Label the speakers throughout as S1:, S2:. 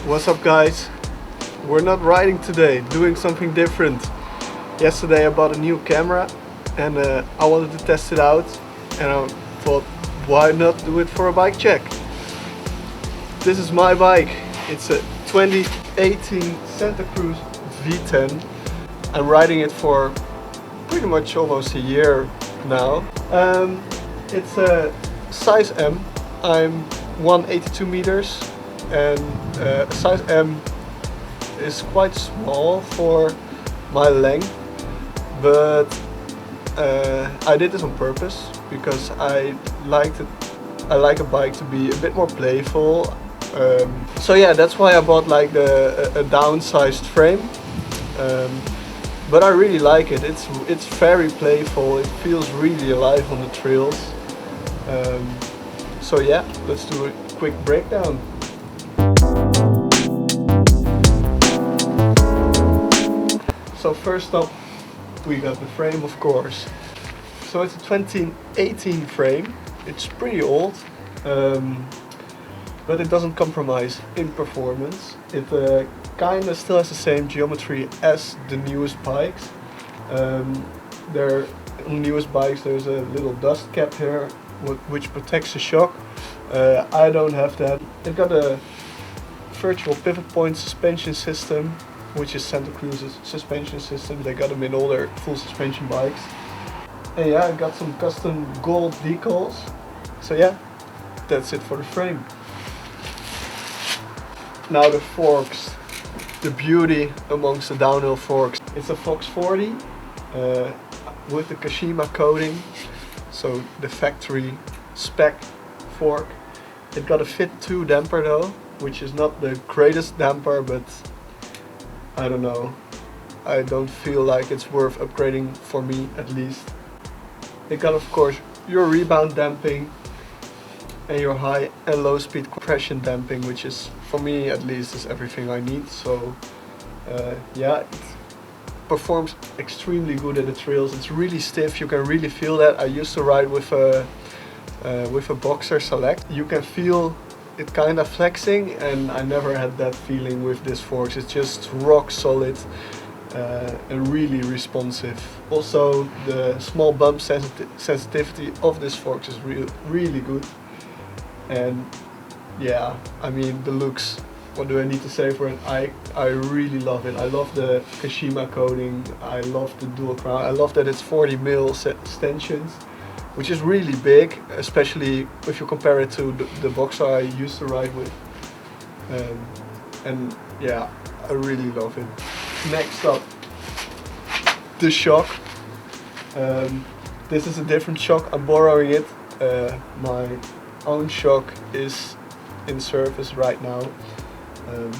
S1: What's up guys? We're not riding today, doing something different. Yesterday I bought a new camera and I wanted to test it out, and I thought, why not do it for a bike check? This is my bike. It's a 2018 Santa Cruz V10. I'm riding it for pretty much almost a year now. It's a size M. I'm 182 meters and size M is quite small for my length, but I did this on purpose because I like a bike to be a bit more playful. So yeah, that's why I bought like a downsized frame. But I really like it. It's very playful. It feels really alive on the trails. So yeah, let's do a quick breakdown. So first up, we got the frame, of course. So it's a 2018 frame. It's pretty old, but it doesn't compromise in performance. It kinda still has the same geometry as the newest bikes. On newest bikes there's a little dust cap here which protects the shock. I don't have that. It got a virtual pivot point suspension system, which is Santa Cruz's suspension system. They got them in all their full suspension bikes. And yeah, I got some custom gold decals. So yeah, that's it for the frame. Now the forks, the beauty amongst the downhill forks. It's a Fox 40 with the Kashima coating, so the factory spec fork. It got a Fit 2 damper though, which is not the greatest damper, but I don't know. I don't feel like it's worth upgrading, for me at least. It got, of course, your rebound damping and your high and low speed compression damping, which is, for me at least, is everything I need. So yeah, it performs extremely good at the trails. It's really stiff, you can really feel that. I used to ride with a Boxer Select. You can feel it kind of flexing, and I never had that feeling with this forks. It's just rock solid and really responsive. Also, the small bump sensitivity of this forks is really good. And yeah, I mean, the looks, what do I need to say for it? I really love it. I love the Kashima coating, I love the dual crown, I love that it's 40mm extensions, which is really big, especially if you compare it to the Boxer I used to ride with. And yeah, I really love it. Next up, the shock. This is a different shock, I'm borrowing it. My own shock is in service right now.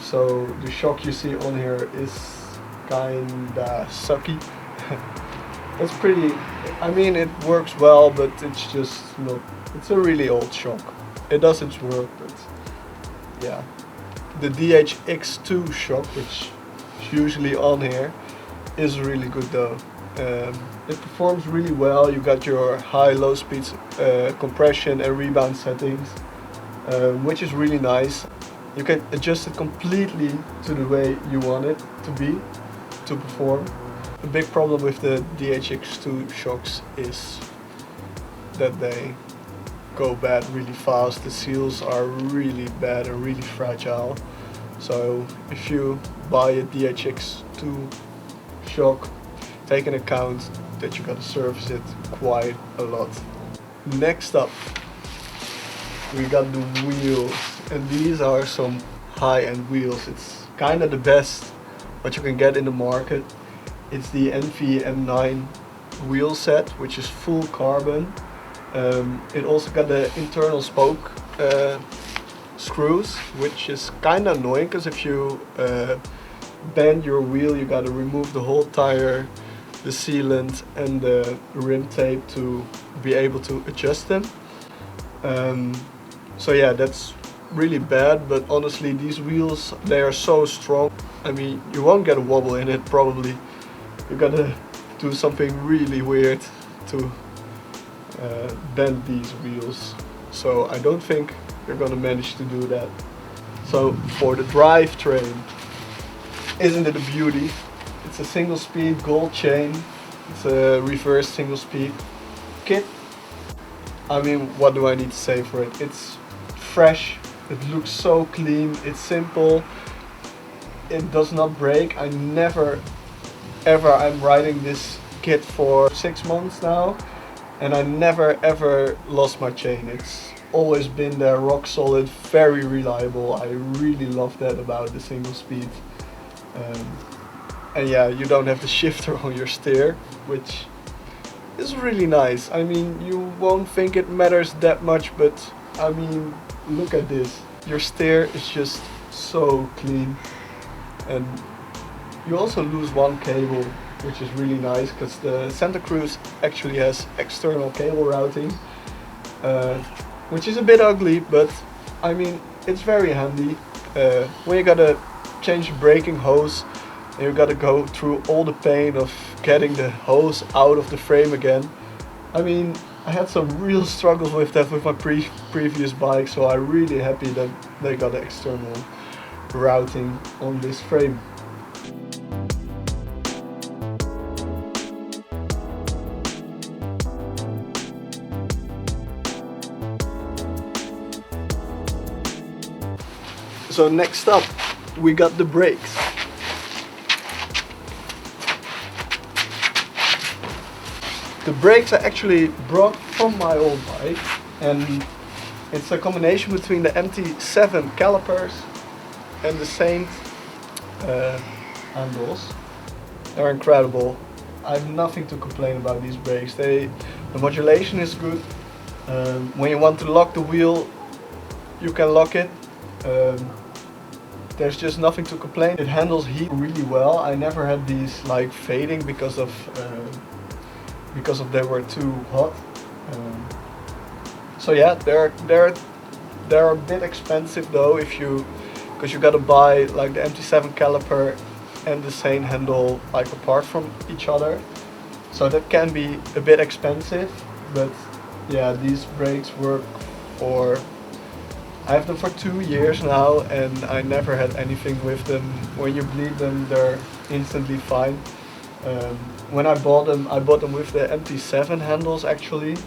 S1: So the shock you see on here is kinda sucky. It's pretty, I mean, it works well, but it's just not, it's a really old shock. It does its work, but yeah. The DHX2 shock, which is usually on here, is really good though. It performs really well. You got your high, low speed compression and rebound settings, which is really nice. You can adjust it completely to the way you want it to be, to perform. The big problem with the DHX2 shocks is that they go bad really fast. The seals are really bad and really fragile. So if you buy a DHX2 shock, take into account that you gotta service it quite a lot. Next up, we got the wheels, and these are some high-end wheels. It's kinda the best what you can get in the market. It's the NV M9 wheel set, which is full carbon. It also got the internal spoke screws, which is kinda annoying because if you bend your wheel, you gotta remove the whole tire, the sealant and the rim tape to be able to adjust them. So yeah, that's really bad, but honestly these wheels, they are so strong. I mean, you won't get a wobble in it probably. You gotta do something really weird to bend these wheels. So I don't think you're gonna manage to do that. So for the drivetrain, isn't it a beauty? It's a single speed gold chain. It's a reverse single speed kit. I mean, what do I need to say for it? It's fresh, it looks so clean, it's simple, it does not break. I never ever, I'm riding this kit for 6 months now, and I never ever lost my chain. It's always been there, rock solid, very reliable. I really love that about the single speed. And yeah, you don't have the shifter on your steer, which is really nice. I mean, you won't think it matters that much, but I mean, look at this. Your steer is just so clean. And you also lose one cable, which is really nice, because the Santa Cruz actually has external cable routing, which is a bit ugly, but I mean, it's very handy. When you gotta change the braking hose, and you gotta go through all the pain of getting the hose out of the frame again. I mean, I had some real struggles with that with my previous bike, so I'm really happy that they got external routing on this frame. So next up, we got the brakes. The brakes I actually brought from my old bike, and it's a combination between the MT7 calipers and the Saint handles. They're incredible. I have nothing to complain about these brakes. The modulation is good. When you want to lock the wheel, you can lock it. There's just nothing to complain. It handles heat really well. I never had these like fading because of they were too hot. So yeah, they're a bit expensive though, because you gotta buy like the MT7 caliper and the Saint handle like apart from each other. So that can be a bit expensive, but yeah, these brakes work for. I have them for 2 years now, and I never had anything with them. When you bleed them, they're instantly fine. When I bought them with the MT7 handles actually,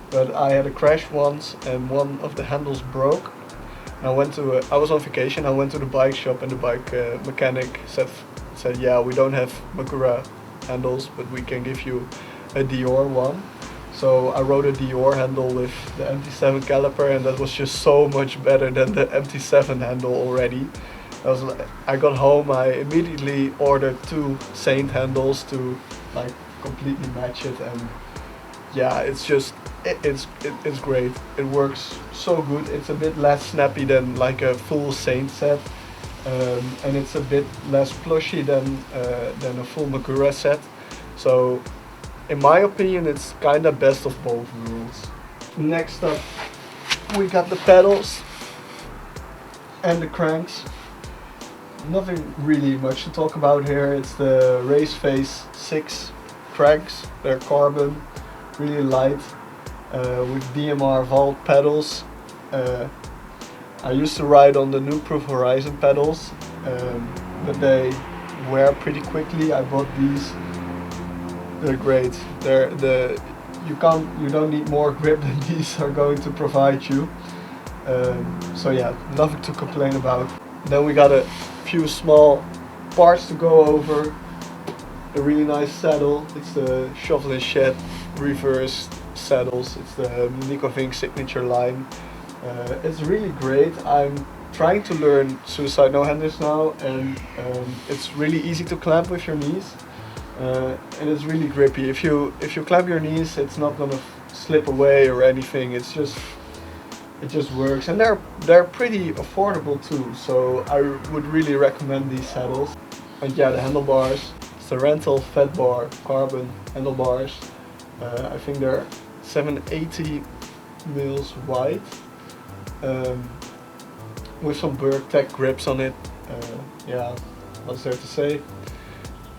S1: but I had a crash once and one of the handles broke. I was on vacation, I went to the bike shop, and the bike mechanic said, yeah, we don't have Magura handles, but we can give you a Dior one. So I rode a Dior handle with the MT7 caliper, and that was just so much better than the MT7 handle already. I got home, I immediately ordered 2 Saint handles to like completely match it, and yeah, it's great. It works so good. It's a bit less snappy than like a full Saint set, and it's a bit less plushy than a full Magura set. So in my opinion, it's kinda best of both worlds. Next up, we got the pedals and the cranks. Nothing really much to talk about here. It's the Race Face 6 cranks. They're carbon, really light, with DMR vault pedals. I used to ride on the New Proof Horizon pedals, but they wear pretty quickly. I bought these. They're great. You don't need more grip than these are going to provide you. So yeah, nothing to complain about. Then we got a few small parts to go over. A really nice saddle. It's the Shovel and Shed reverse saddles. It's the Nico Vink signature line. It's really great. I'm trying to learn suicide no-handers now, and it's really easy to clamp with your knees. And it's really grippy. If you clamp your knees, it's not gonna slip away or anything. It just works, and they're pretty affordable too. So I would really recommend these saddles. And yeah, the handlebars. It's the Rental Fat Bar carbon handlebars. I think they're 780 mils wide, with some Bikecheck grips on it. Yeah, what's there to say?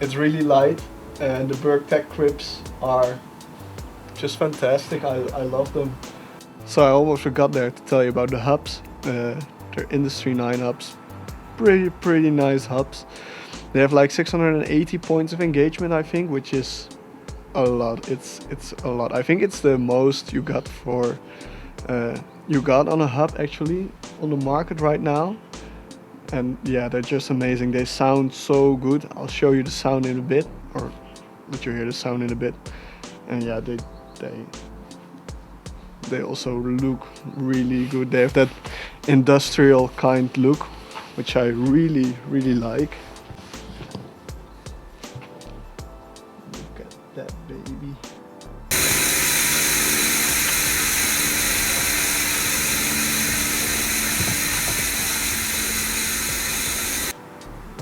S1: It's really light, and the Bikecheck grips are just fantastic. I love them. So I almost forgot there to tell you about the hubs. The They're industry 9 hubs, pretty nice hubs. They have like 680 points of engagement, I think, which is a lot. It's a lot. I think it's the most you got for you got on a hub actually on the market right now. And yeah, they're just amazing. They sound so good. I'll show you the sound in a bit, or let you hear the sound in a bit. And yeah, they also look really good. They have that industrial kind look, which I really like. Look at that baby.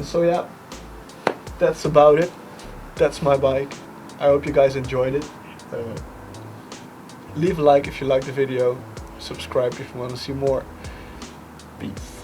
S1: So yeah, that's about it. That's my bike. I hope you guys enjoyed it. Leave a like if you liked the video. Subscribe if you want to see more. Peace.